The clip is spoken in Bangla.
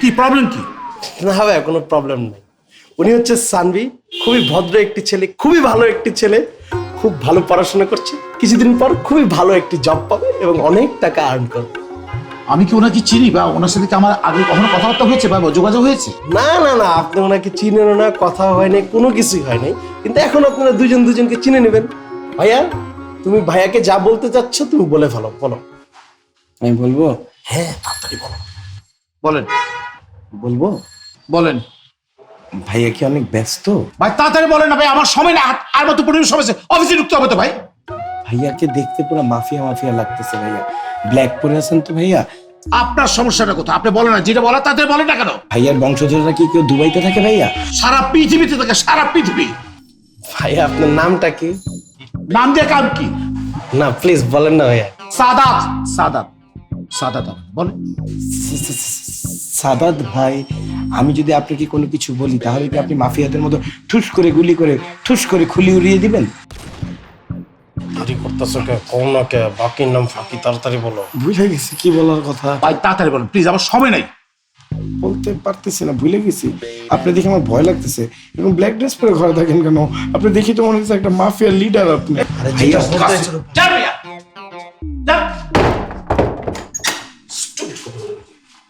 কি প্রবলেম কি? না ভাইয়া কোনো প্রবলেম নেই। উনি হচ্ছে সানভি, খুবই ভদ্র একটি ছেলে, খুবই ভালো একটি ছেলে, খুব ভালো পড়াশোনা করছে, কিছুদিন পর খুবই ভালো একটি জব পাবে এবং অনেক টাকা আর্ন করবে। আমি কি ওনাকে চিনি বা ওনার সাথে কি আমার আগে কখনো কথাবার্তা হয়েছে বা যোগাযোগ হয়েছে? না না না, আপনি ওনাকে চিনেন না, কথা হয়নি, কোনো কিছুই হয়নি, কিন্তু এখন আপনারা দুজন দুজনকে চিনে নেবেন। ভাইয়া, তুমি ভাইয়াকে যা বলতে চাচ্ছ তুমি বলে ফেলো, বলো। আমি বলবো? হ্যাঁ তাড়াতাড়ি বলো। বলেন বলবো? বলেন ভাইয়া কি অনেক ব্যস্ত? ভাই, তাড়াতাড়ি বলেন না ভাই, আমার সময় না, আর মাত্র 15 মিনিট সময় আছে, অফিসে ঢুকতে হবে তো ভাই। ভাইয়াকে দেখতে পুরো মাফিয়া মাফিয়া লাগতেছে ভাইয়া। ব্ল্যাক পরে আছেন তো ভাইয়া। আপনার সমস্যাটা কোথায় আপনি বলেন না, যেটা বলা তাদের বলেন না কেন? ভাইয়ার বংশধররা কি কেউ দুবাইতে থাকে ভাইয়া? সারা পৃথিবীতে থাকে, সারা পৃথিবী। ভাইয়া আপনার নামটা কি? নাম দিয়ে কাম কি? না প্লিজ বলেন না ভাইয়া। সাদাত। সাদাত সাদাত বলেন। সাদাত ভাই, আমি যদি আপনাকে কোনো কিছু বলি তাহলে কি আপনি মাফিয়াদের মতো ঠুস করে গুলি করে ঠুস করে খুলি উড়িয়ে দিবেন? দেরি করতেছো কে? কোন না কে? বাকির নাম ফাঁকি, তাড়াতাড়ি বলো। ভুলে গেছি কি বলার কথা, ভাই তাড়াতাড়ি বলেন প্লিজ, আমার সময় নাই। বলতে পারতেছি না, ভুলে গেছি। আপনি দেখে আমার ভয় লাগতেছে। এবং ব্ল্যাক ড্রেস পরে ঘরে থাকেন কেন? আপনি দেখি তো মনে হচ্ছে একটা মাফিয়ার লিডার আপনি। আরে যেটা বলতে জানি